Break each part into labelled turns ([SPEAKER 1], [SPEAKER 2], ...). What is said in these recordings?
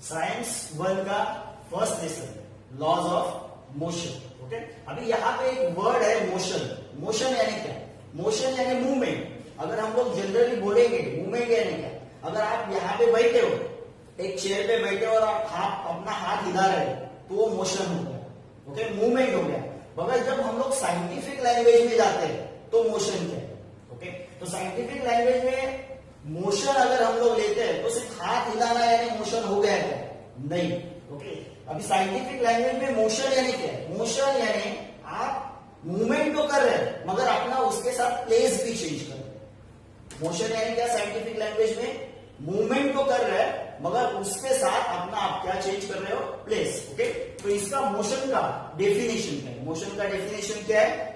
[SPEAKER 1] Science 1 का first lesson laws of motion. Okay, अभी यहाँ पे एक वर्ड है मोशन। मोशन यानी क्या? मोशन यानी मूवमेंट। अगर हम लोग जनरली बोलेंगे मूवमेंट यानी क्या, अगर आप यहाँ पे बैठे हो, एक चेयर पे बैठे हो और आप अपना हाथ हिला रहे हो तो वो मोशन हो गया। ओके, मूवमेंट हो गया। मगर जब हम लोग साइंटिफिक लैंग्वेज में जाते हैं तो मोशन क्या है? ओके, तो साइंटिफिक लैंग्वेज में मोशन अगर हम लोग लेते हैं तो सिर्फ हाथ हिलाना यानी मोशन हो गया क्या? नहीं। ओके, अभी साइंटिफिक लैंग्वेज में मोशन यानी क्या है? मोशन यानी आप मूवमेंट तो कर रहे हैं मगर अपना उसके साथ प्लेस भी चेंज कर रहे हैं। मोशन यानी क्या साइंटिफिक लैंग्वेज में? मूवमेंट तो कर रहे हैं मगर उसके साथ अपना आप क्या चेंज कर रहे हो? प्लेस। ओके, तो इसका मोशन का डेफिनेशन क्या है? मोशन का डेफिनेशन क्या है?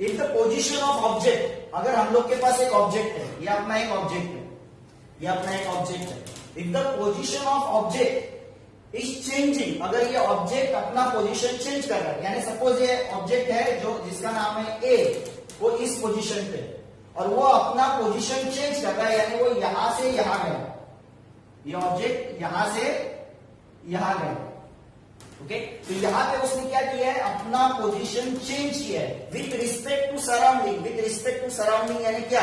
[SPEAKER 1] In the position of object. अगर हम लोग के पास एक ऑब्जेक्ट है, ये अपना एक ऑब्जेक्ट है, ये अपना एक ऑब्जेक्ट है। If the position of object is changing, अगर ये ऑब्जेक्ट अपना पोजीशन चेंज कर रहा है, यानी सपोज ये ऑब्जेक्ट है जो जिसका नाम है ए, वो इस पोजीशन पे और वो अपना पोजीशन चेंज कर रहा है, यानी वो यहां से यहां गया, ये ऑब्जेक्ट यहां से यहां गया। ओके, तो यहां पे उसने क्या किया है? अपना पोजीशन चेंज किया है with respect to surrounding. With respect to surrounding यानी क्या?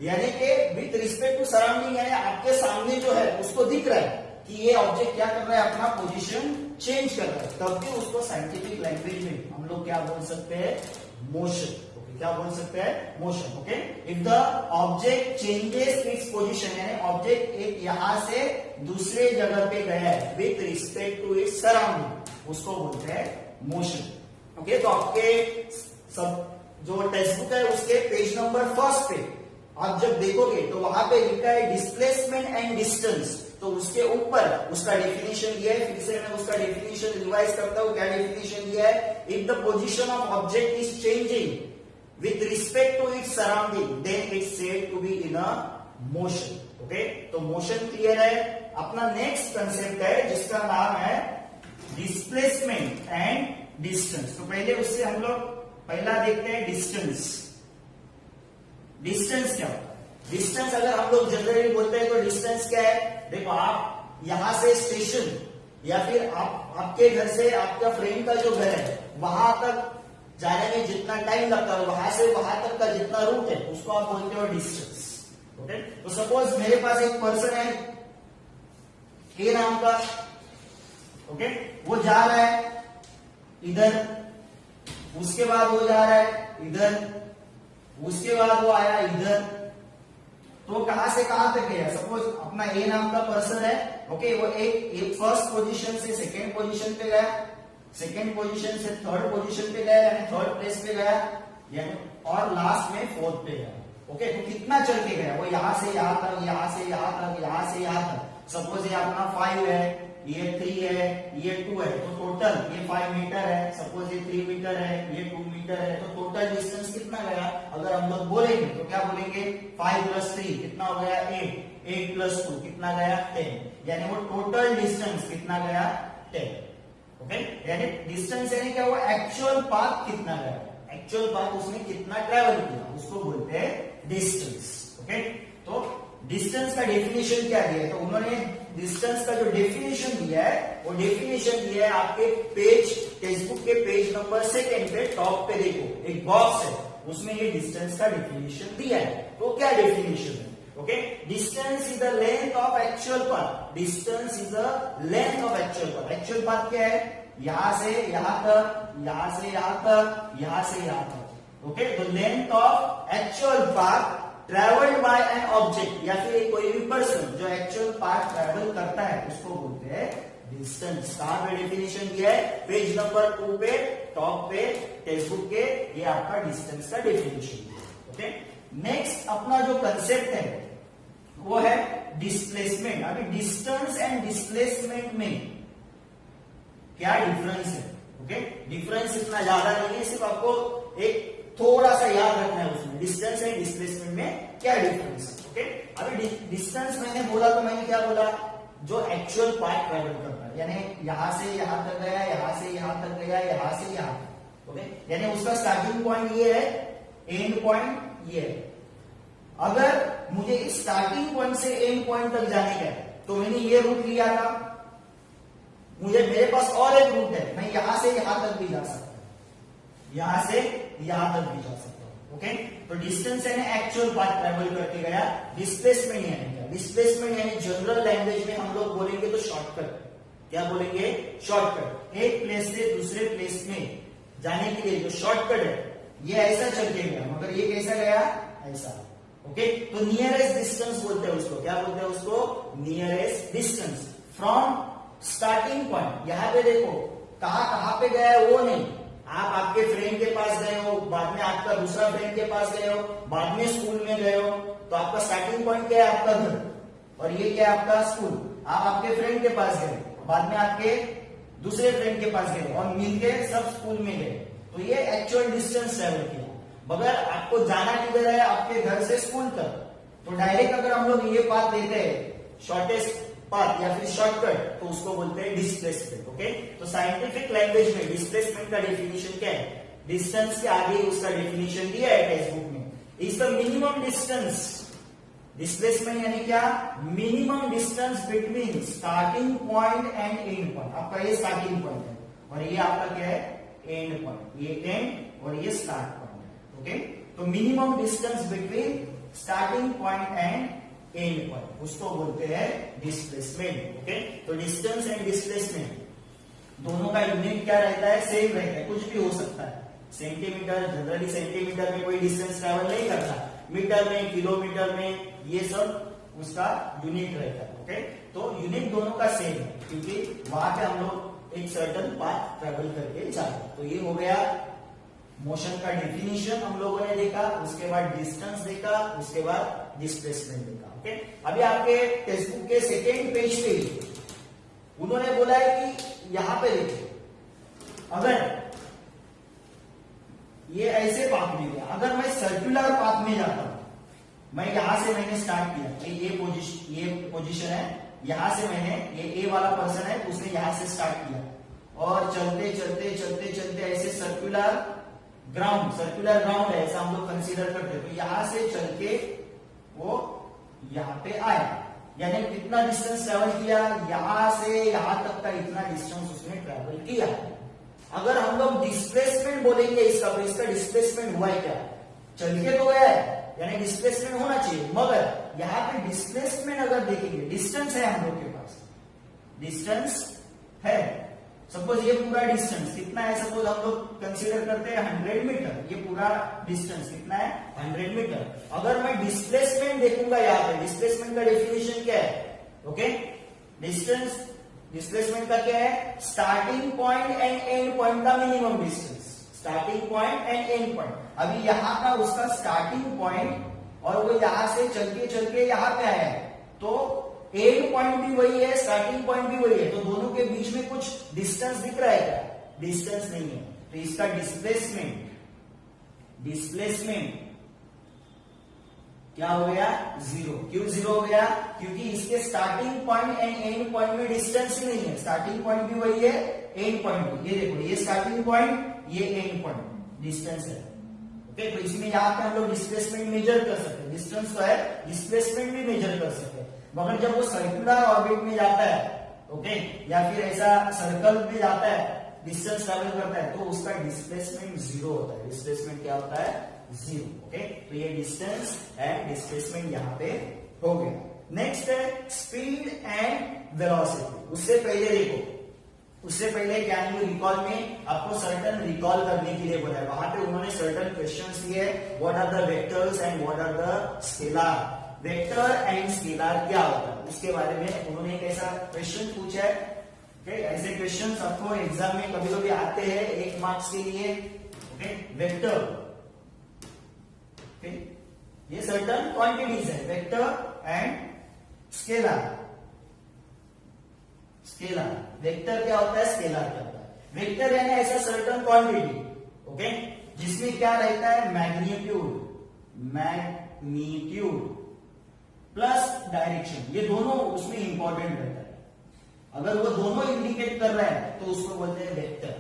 [SPEAKER 1] यानी कि विथ रिस्पेक्ट टू सराउंडिंग यानी आपके सामने जो है उसको दिख रहा है कि ये ऑब्जेक्ट क्या कर रहा है? अपना पोजीशन चेंज कर रहा है। तब भी उसको साइंटिफिक लैंग्वेज में हम लोग क्या बोल सकते हैं? मोशन। ओके, क्या बोल सकते हैं? Motion. Okay, if the object changes its position, यानी ऑब्जेक्ट एक यहां से दूसरे जगह पे गया है with respect to its surrounding, उसको बोलते हैं मोशन। ओके, तो आपके सब जो टेक्स्ट बुक है उसके पेज नंबर 1 पे आप जब देखोगे तो वहां पे लिखा है डिस्प्लेसमेंट एंड डिस्टेंस, तो उसके ऊपर उसका डेफिनेशन दिया है। फिर से मैं उसका डेफिनेशन रिवाइज करता हूं। क्या डेफिनेशन दिया है? If the position of object is changing with respect to its surrounding then it's said to be in a motion. Okay, तो मोशन क्लियर है। अपना नेक्स्ट कंसेप्ट है जिसका नाम है डिस्प्लेसमेंट एंड डिस्टेंस। तो पहले उससे हम लोग पहला देखते हैं डिस्टेंस। डिस्टेंस क्या होता है? डिस्टेंस अगर हम लोग जनरली बोलते हैं तो डिस्टेंस क्या है? देखो, आप यहां से स्टेशन या फिर आपके घर से आपका फ्रेंड का जो घर है वहां तक जाने में जितना टाइम लगता है, वहां से वहां तक का जितना रूट है उसको आप बोलते हो डिस्टेंस। ओके, तो सपोज मेरे पास एक पर्सन है ए नाम का। ओके, वो जा रहा है इधर, उसके बाद वो जा रहा है इधर, उसके बाद वो आया इधर, तो कहां से कहां तक गया? सपोज अपना ए नाम का पर्सन है। ओके, वो एक फर्स्ट पोजीशन से सेकेंड पोजीशन पे गया, सेकेंड पोजीशन से थर्ड पोजीशन पे गया, यानी थर्ड प्लेस पे गया, यानी और लास्ट में फोर्थ पे गया। ओके, तो कितना चल के गया? वो यहां से यहां तक, यहां से यहां तक, यहां से यहां तक। सपोज ये अपना 5 है, ये 3 है, ये 2 है, तो टोटल ये 5 मीटर है। सपोज ये 3 मीटर है, ये 2 मीटर है, तो टोटल डिस्टेंस कितना गया? अगर हम लोग बोलेंगे तो क्या बोलेंगे? 5 + 3 कितना हो गया? 8, 8 + 2 कितना गया? 10, यानी वो टोटल डिस्टेंस कितना गया? 10। ओके, यानी डिस्टेंस यानी क्या? वो एक्चुअल पाथ कितना गया, एक्चुअल पाथ उसने कितना ट्रेवल किया, उसको बोलते हैं डिस्टेंस। ओके, तो डिस्टेंस का डेफिनेशन क्या दिया है? तो उन्होंने डिस्टेंस का जो डेफिनेशन दिया है वो डेफिनेशन दिया है आपके पेज, टेक्स्ट बुक के पेज नंबर 2 पे टॉप पे देखो एक बॉक्स है, उसमें ये डिस्टेंस का डेफिनेशन दिया है। तो क्या डेफिनेशन है? Okay, distance is the length of actual path. Distance is the length of actual path. Actual path क्या है? यहां से यहां तक, यहां से यहां तक, यहां से यहां तक। Okay, the length of actual path travelled by an object, या फिर कोई भी पर्सन जो एक्चुअल पाथ ट्रेवल करता है उसको बोलते हैं डिस्टेंस। कहां पे डेफिनेशन दिया है? पेज नंबर 2 पे टॉप पे टेक्स्ट बुक के, ये आपका डिस्टेंस का डेफिनेशन है। ओके, नेक्स्ट अपना जो कंसेप्ट है वो है डिस्प्लेसमेंट। अभी डिस्टेंस एंड डिस्प्लेसमेंट में क्या डिफरेंस है? ओके, डिफरेंस इतना ज्यादा नहीं है, सिर्फ आपको एक थोड़ा सा याद रखना है उसमें डिस्टेंस एंड डिस्प्लेसमेंट में क्या डिफरेंस है। ओके, अभी डिस्टेंस मैंने बोला तो मैंने क्या बोला? जो एक्चुअल पाथ ट्रेवल करता है, यानी यहां से यहां तक गया, यहां से यहां तक गया, यहां से यहां तक। ओके, यानी उसका स्टार्टिंग पॉइंट ये है, एंड पॉइंट ये है। अगर मुझे इस स्टार्टिंग पॉइंट से एंड पॉइंट तक जाने का है तो मैंने ये रूट लिया था, मुझे मेरे पास और एक रूट है, मैं यहां से यहां तक भी जा सकता हूं, यहां से यहां तक भी जा सकता हूं। ओके, तो डिस्टेंस यानी एक्चुअल पाथ ट्रेवल करके गया, डिस्प्लेसमेंट यानी क्या, डिस्प्लेसमेंट यानी जनरल लैंग्वेज में हम लोग बोलेंगे तो शॉर्टकट। क्या बोलेंगे, शॉर्टकट। एक प्लेस से दूसरे प्लेस में जाने के लिए जो शॉर्टकट है, ये ऐसा चल के गया, मगर ये कैसा गया, ऐसा। ओके, तो नियरेस्ट डिस्टेंस बोलते हैं उसको, क्या बोलते हैं उसको, nearest distance from starting point. यहां पे देखो कहां पे गया है वो नहीं, आप आपके फ्रेंड के पास गए हो, बाद में आपका दूसरा फ्रेंड के पास गए हो, बाद में स्कूल में गए हो, तो आपका स्टार्टिंग पॉइंट क्या है, आपका घर, और ये क्या है, आपका स्कूल। आप आपके फ्रेंड के पास गए, बाद में आपके दूसरे फ्रेंड के पास गए और मिलके सब स्कूल में गए, तो ये एक्चुअल डिस्टेंस ट्रेवल किया। मगर आपको जाना किधर है, आपके घर से स्कूल तक, तो डायरेक्ट अगर हम लोग ये पाथ लेते हैं, शॉर्टेस्ट पाथ या फिर शॉर्टकट, तो उसको बोलते हैं डिस्प्लेसमेंट। ओके, तो साइंटिफिक लैंग्वेज में डिस्प्लेसमेंट का डेफिनेशन क्या है, डिस्टेंस के आगे उसका डेफिनेशन दिया है टेक्स्ट बुक में, is the minimum distance. Displacement यानी क्या, minimum distance between starting point and end point. आपका ये स्टार्टिंग पॉइंट है और ये आपका क्या है, एंड पॉइंट, ये एंड और ये स्टार्ट पॉइंट है। ओके, तो minimum distance between starting point and end point, उसको बोलते हैं डिस्प्लेसमेंट। ओके, तो डिस्टेंस एंड डिस्प्लेसमेंट दोनों का यूनिट क्या रहता है, सेम रहता है, कुछ भी हो सकता है। सेंटीमीटर, जनरली सेंटीमीटर में कोई डिस्टेंस ट्रेवल नहीं करता, मीटर में, किलोमीटर में, ये सब उसका यूनिट रहता है। ओके, तो यूनिट दोनों का सेम है, क्योंकि वहां पे हम लोग एक सर्टन पाथ ट्रेवल करके जाते हैं। तो ये हो गया मोशन का डेफिनेशन हम लोगों ने देखा, उसके बाद डिस्टेंस देखा, उसके बाद डिस्प्लेसमेंट देखा। ओके, अभी आपके टेक्स्ट बुक के सेकेंड पेज पे उन्होंने बोला है कि यहां पे देखिए, अगर ये ऐसे पाथ में गया, अगर मैं सर्कुलर पाथ में जाता हूं, मैं यहां से मैंने स्टार्ट किया, ये पोजीशन है, यहां से मैंने, ये ए वाला पर्सन है, उसने यहां से स्टार्ट किया और चलते चलते चलते चलते ऐसे सर्कुलर ग्राउंड है, ऐसा हम लोग कंसीडर करते हैं। तो यहां से चल के वो यहां पे आया, यानी कितना डिस्टेंस ट्रेवल किया, यहां से यहां तक का इतना डिस्टेंस उसने ट्रेवल किया। अगर हम लोग डिस्प्लेसमेंट बोलेंगे इसका, तो इसका डिस्प्लेसमेंट हुआ है क्या, चल के तो गया है, यानी डिस्प्लेसमेंट होना चाहिए, मगर यहां पे डिस्प्लेसमेंट अगर देखेंगे, डिस्टेंस है हम लोग के पास, डिस्टेंस है, सपोज ये पूरा डिस्टेंस कितना है, सपोज हम लोग कंसीडर करते हैं 100 मीटर, ये पूरा डिस्टेंस कितना है, 100 मीटर। अगर मैं डिस्प्लेसमेंट देखूंगा यहाँ पे, डिस्प्लेसमेंट का डेफिनेशन क्या है, ओके, डिस्प्लेसमेंट का क्या है, starting point and end point का minimum distance, starting point and end point. अभी यहाँ का उसका स्टार्टिंग पॉइंट और वो यहां से चल के यहाँ पे आया है, तो एंड पॉइंट भी वही है, स्टार्टिंग पॉइंट भी वही है, तो दोनों के बीच में कुछ डिस्टेंस दिख रहा है क्या, डिस्टेंस नहीं है, तो इसका डिस्प्लेसमेंट क्या हो गया, जीरो। क्यों जीरो हो गया, क्योंकि इसके starting point and end point में डिस्टेंस ही नहीं है, स्टार्टिंग पॉइंट भी वही है, एंड पॉइंट भी, ये देखो, ये स्टार्टिंग पॉइंट, ये एंड पॉइंट, डिस्टेंस है। ओके, तो इसमें यहाँ पे हम लोग डिस्प्लेसमेंट मेजर कर सकते हैं, डिस्टेंस तो है, डिस्प्लेसमेंट भी मेजर कर सकते हैं। मगर जब वो सर्कुलर ऑर्बिट में जाता है, ओके, या फिर ऐसा सर्कल में जाता है, डिस्टेंस ट्रेवल करता है, तो उसका डिस्प्लेसमेंट जीरो होता है। डिस्प्लेसमेंट क्या होता है, जीरो। ओके, तो ये डिस्टेंस एंड डिस्प्लेसमेंट यहाँ पे हो गया। नेक्स्ट है स्पीड एंड वेलोसिटी। उससे पहले कैन यू रिकॉल में आपको सर्टन रिकॉल करने के लिए बोला है, वहां पे उन्होंने सर्टन क्वेश्चंस दिए, what are the vectors and what are the scalar. Vector and scalar क्या होता है उसके बारे में उन्होंने एक ऐसा क्वेश्चन पूछा है। ओके, ऐसे क्वेश्चंस आपको एग्जाम में कभी कभी आते हैं 1 मार्क्स के लिए। ओके, वेक्टर, ओके, ये सर्टन क्वांटिटीज है, वेक्टर एंड स्केलर। वेक्टर क्या होता है, स्केलर क्या होता है। वेक्टर यानी ऐसा सर्टन क्वांटिटी, ओके, जिसमें क्या रहता है, मैग्नीट्यूड प्लस डायरेक्शन, ये दोनों उसमें इंपॉर्टेंट रहता है। अगर वो दोनों इंडिकेट कर रहा है तो उसको बोलते हैं वेक्टर।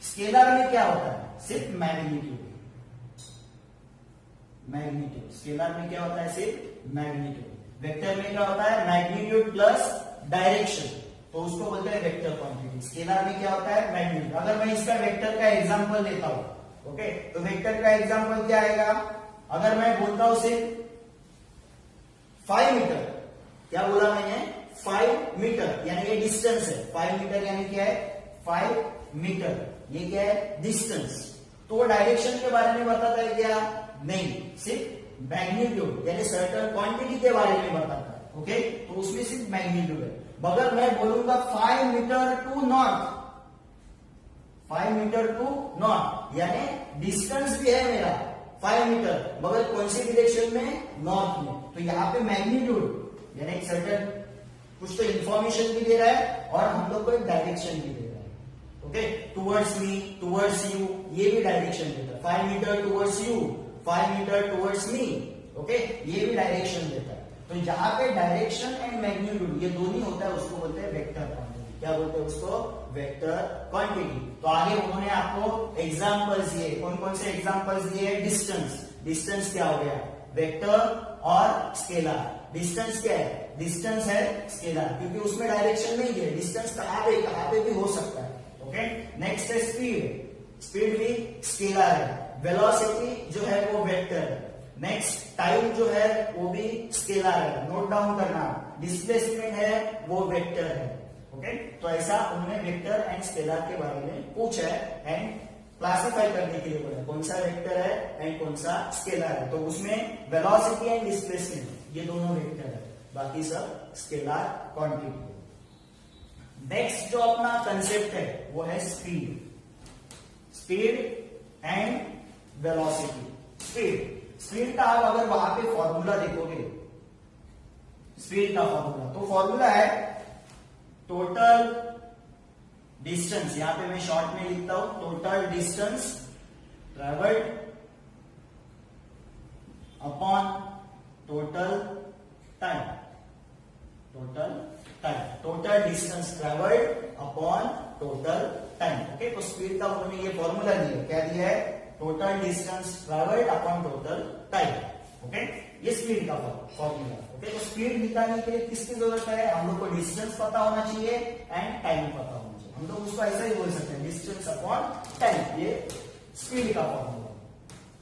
[SPEAKER 1] स्केलर में क्या होता है, सिर्फ मैग्नीट्यूड। स्केलर में क्या होता है, सिर्फ मैग्नीट्यूड। वेक्टर में क्या होता है, मैग्नीट्यूड प्लस डायरेक्शन। तो उसको बोलते हैं वेक्टर क्वांटिटी। स्केलर में क्या होता है, मैग्नीट्यूड। अगर मैं इसका वेक्टर का एग्जांपल लेता हूं, ओके, तो वेक्टर का एग्जांपल क्या आएगा, अगर मैं बोलता हूं सिर्फ 5 मीटर, क्या बोला मैंने, 5 मीटर, यानी ये डिस्टेंस है। 5 मीटर यानी क्या है, 5 मीटर, ये क्या है, डिस्टेंस। तो वो डायरेक्शन के बारे में बताता है क्या, नहीं, सिर्फ मैग्नीट्यूड यानी सर्टेन क्वांटिटी के बारे में बताता है। ओके, तो उसमें सिर्फ मैग्नीट्यूड है। अगर मैं बोलूंगा 5 metre to north, 5 metre to north, यानी डिस्टेंस भी है मेरा 5 मीटर, मगर कौन सी डायरेक्शन में, नॉर्थ में। तो यहाँ पे मैग्नीट्यूड यानी एक सर्टेन कुछ तो इंफॉर्मेशन भी दे रहा है और हम लोग को एक डायरेक्शन भी दे रहा है। Okay, towards me, towards you, ये भी डायरेक्शन देता है। 5 metre towards you, 5 metre towards me, okay, ये भी डायरेक्शन देता है। तो जहां पे डायरेक्शन एंड मैग्नीट्यूड ये दोनों होता है, उसको बोलते हैं वेक्टर क्वांटिटी। क्या बोलते हैं उसको, वेक्टर क्वांटिटी। तो आगे उन्होंने आपको एग्जांपल्स दिए, कौन कौन से एग्जांपल्स दिए, डिस्टेंस, डिस्टेंस क्या हो गया, वेक्टर और स्केलर। डिस्टेंस क्या है, डिस्टेंस है स्केलर, क्योंकि उसमें डायरेक्शन नहीं है, डिस्टेंस कहां पे भी हो सकता है। ओके, नेक्स्ट है स्पीड, स्पीड भी स्केलर है। वेलोसिटी जो है वो वेक्टर है। नेक्स्ट टाइम जो है वो भी स्केलर है, नोट डाउन करना। डिस्प्लेसमेंट है वो वेक्टर है। ओके, तो ऐसा उन्होंने वेक्टर एंड स्केलर के बारे में पूछा है एंड क्लासिफाई करने के लिए बोला कौन सा वेक्टर है एंड कौन सा स्केलर है। तो उसमें वेलोसिटी एंड डिस्प्लेसमेंट ये दोनों वेक्टर है, बाकी सब स्केलर क्वांटिटी। नेक्स्ट जो अपना कंसेप्ट है वो है speed, speed and velocity. Speed का आप अगर वहां पे फॉर्मूला देखोगे, स्पीड का फॉर्मूला, तो फॉर्मूला है टोटल डिस्टेंस, यहां पे मैं शॉर्ट में लिखता हूं, total distance travelled upon total time, total distance travelled upon total time. Okay, तो स्पीड का उन्होंने ये फॉर्मूला दिया, क्या दिया है, total distance travelled upon total time. Okay, ये स्पीड का फॉर्मूला। ओके, तो स्पीड निकालने के लिए किसकी जरूरत है, हम लोग को डिस्टेंस पता होना चाहिए एंड टाइम पता होना चाहिए। हम लोग उसको ऐसा ही बोल सकते हैं, डिस्टेंस अपॉन टाइम, ये स्पीड का फॉर्मूला।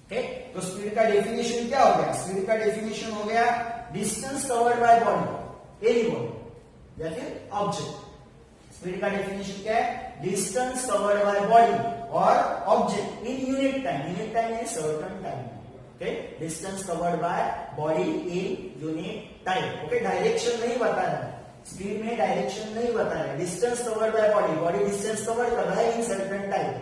[SPEAKER 1] ओके, तो स्पीड का डेफिनेशन क्या हो गया, स्पीड का डेफिनेशन हो गया distance covered by body, any body या फिर ऑब्जेक्ट। स्पीड का डेफिनेशन क्या है, डिस्टेंस कवर्ड बाय बॉडी और object in unit time, unit time है certain time. Okay, distance covered by body in unit time. Okay, direction नहीं बता रहा है, स्पीड में डायरेक्शन नहीं बता रहा है, distance covered by body, body distance covered कर रहा है इन सर्टेन टाइम,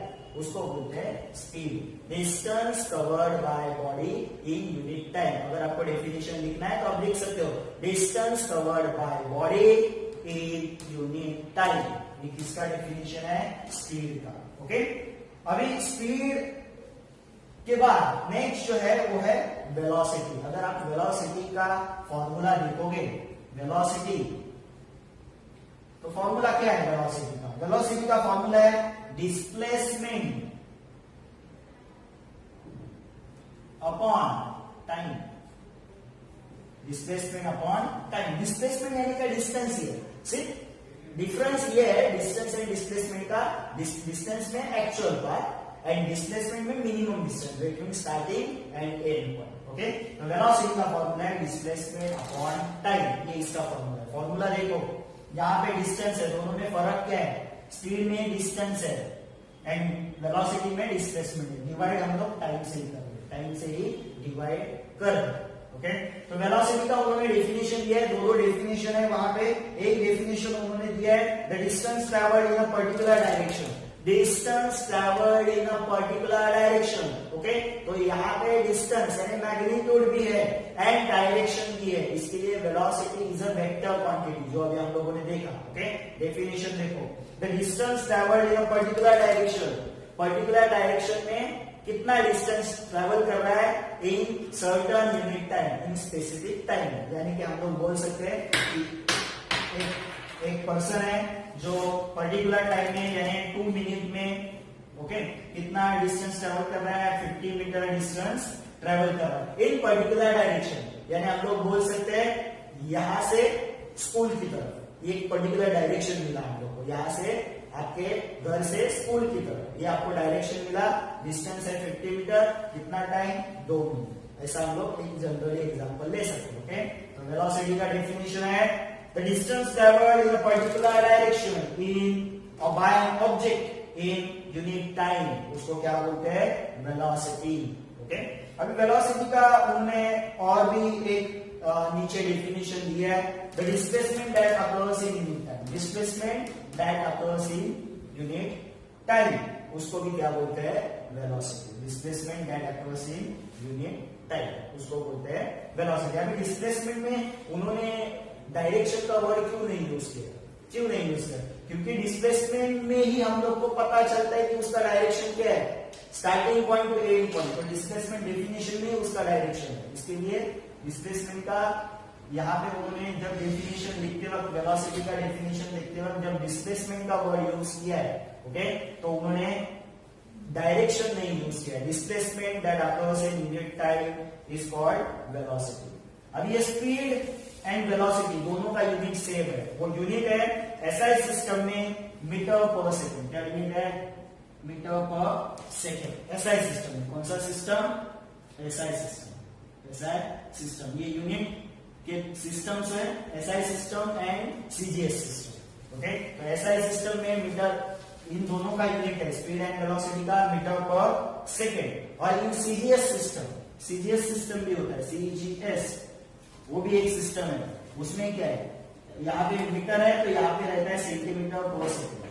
[SPEAKER 1] उसको बोलते हैं speed. Distance covered by body in unit time. अगर आपको डेफिनेशन लिखना है तो आप लिख सकते हो, distance covered by body in unit time. ये किसका डेफिनेशन है, स्पीड का। ओके, अभी स्पीड के बाद नेक्स्ट जो है वो है वेलोसिटी। अगर आप वेलोसिटी का फॉर्मूला देखोगे, वेलोसिटी, तो फॉर्मूला क्या है वेलोसिटी का, वेलोसिटी का फॉर्मूला है displacement upon time, displacement upon time. Displacement यानी का डिस्टेंस ही है, सिर्फ डिफरेंस ये है डिस्टेंस एंड डिस्प्लेसमेंट का, डिस्टेंस में एक्चुअल पार्ट एंड डिस्प्लेसमेंट में minimum distance between starting and end point. Okay, तो वेलोसिटी का फॉर्मूला है डिस्प्लेसमेंट अपॉन टाइम, ये इसका फॉर्मूला है। फॉर्मूला देखो, यहाँ पे डिस्टेंस है, दोनों में फर्क क्या है, स्पीड में डिस्टेंस है एंड वेलोसिटी में डिस्प्लेसमेंट है। डिवाइड हम लोग टाइम से ही करेंगे, टाइम से ही डिवाइड कर। ओके, तो वेलोसिटी का उन्होंने डेफिनेशन दिया है, दो डेफिनेशन है वहां पे। एक डेफिनेशन उन्होंने दिया है the distance travelled in a particular direction, distance travelled in a particular direction. Okay, तो यहाँ पे डिस्टेंस यानी मैग्नीट्यूड भी है एंड डायरेक्शन भी है, इसके लिए velocity is a vector quantity, जो अभी हम लोगों ने देखा। ओके, डेफिनेशन देखो, the distance travelled in a particular direction, particular direction में कितना डिस्टेंस ट्रैवल कर रहा है in certain unit time, in specific time. यानी कि हम लोग बोल सकते हैं कि एक पर्सन है जो पर्टिकुलर टाइम में यानी 2 मिनट में, ओके, कितना डिस्टेंस ट्रैवल कर रहा है, 50 मीटर डिस्टेंस ट्रैवल कर रहा है इन पर्टिकुलर डायरेक्शन। यानी हम लोग बोल सकते हैं यहां से स्कूल की तरफ, ये एक पर्टिकुलर डायरेक्शन मिला हम लोग को, यहाँ से आपके घर से स्कूल की तरफ ये आपको डायरेक्शन मिला, डिस्टेंस है 50 मीटर, कितना टाइम 2 मिनट। ऐसा हम लोग एक जनरली एग्जांपल ले सकते हैं। ओके, तो वेलोसिटी का डेफिनेशन है the distance travelled in a particular direction in और by an object in unit time, उसको क्या बोलते हैं, वेलोसिटी। ओके, अभी वेलोसिटी का उन्होंने और भी एक नीचे डेफिनेशन दिया है, the displacement that occurs in unit time, displacement that occurs in unit time, उसको भी क्या बोलते हैं, velocity. Displacement that occurs in unit time, उसको बोलते हैं वेलोसिटी। अभी डिस्प्लेसमेंट में उन्होंने डायरेक्शन का वर्ड क्यों नहीं यूज किया, क्योंकि डिस्प्लेसमेंट में ही हम लोग को पता चलता है कि उसका डायरेक्शन क्या है, starting point two and point. तो डिस्प्लेसमेंट डेफिनेशन में उसका डायरेक्शन है, इसके लिए डिस्प्लेसमेंट का यहाँ पे उन्होंने जब डेफिनेशन लिखते वक्त, वेलोसिटी का डेफिनेशन लिखते वक्त जब डिस्प्लेसमेंट का वर्ड यूज किया है, ओके, तो उन्होंने डायरेक्शन नहीं यूज किया। Displacement that occurs in unit time is called velocity. अब ये स्पीड एंड वेलोसिटी दोनों का यूनिट सेम है, वो यूनिट है एसआई सिस्टम में मीटर पर सेकेंड। क्या यूनिट है, metre per second. SI system में, कौन सा system, SI system, SI system. ये यूनिट के सिस्टम्स है, SI system and CGS system. Okay, तो एसआई सिस्टम में मीटर, इन दोनों का यूनिट है स्पीड एंड वेलोसिटी का मीटर पर सेकेंड। और इन सीजीएस सिस्टम भी होता है, सीजीएस, वो भी एक सिस्टम है, उसमें क्या है, यहाँ पे मीटर है तो यहाँ पे रहता है centimetre per second,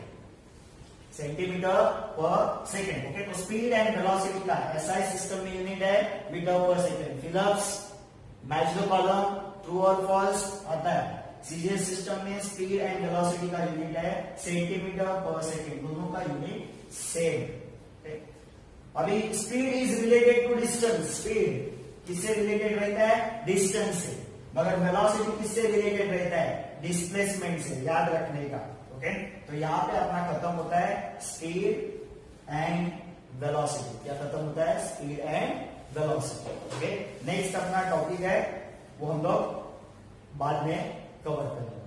[SPEAKER 1] centimetre per second. Okay, तो स्पीड एंड वेलोसिटी का एसआई सिस्टम में यूनिट है metre per second. Fill ups, match the column, true और फॉल्स आता है। सीजीएस सिस्टम में स्पीड एंड वेलोसिटी का यूनिट है सेंटीमीटर पर सेकेंड, दोनों का यूनिट सेम। अभी speed is related to distance, speed किससे रिलेटेड रहता है, डिस्टेंस से, मगर वेलोसिटी किससे रिलेटेड रहता है, डिस्प्लेसमेंट से, याद रखने का। ओके, तो यहाँ पे अपना खत्म होता है स्पीड एंड वेलोसिटी। क्या खत्म होता है, speed and velocity. Okay, next अपना टॉपिक है, वो हम लोग बाद में कवर करेंगे।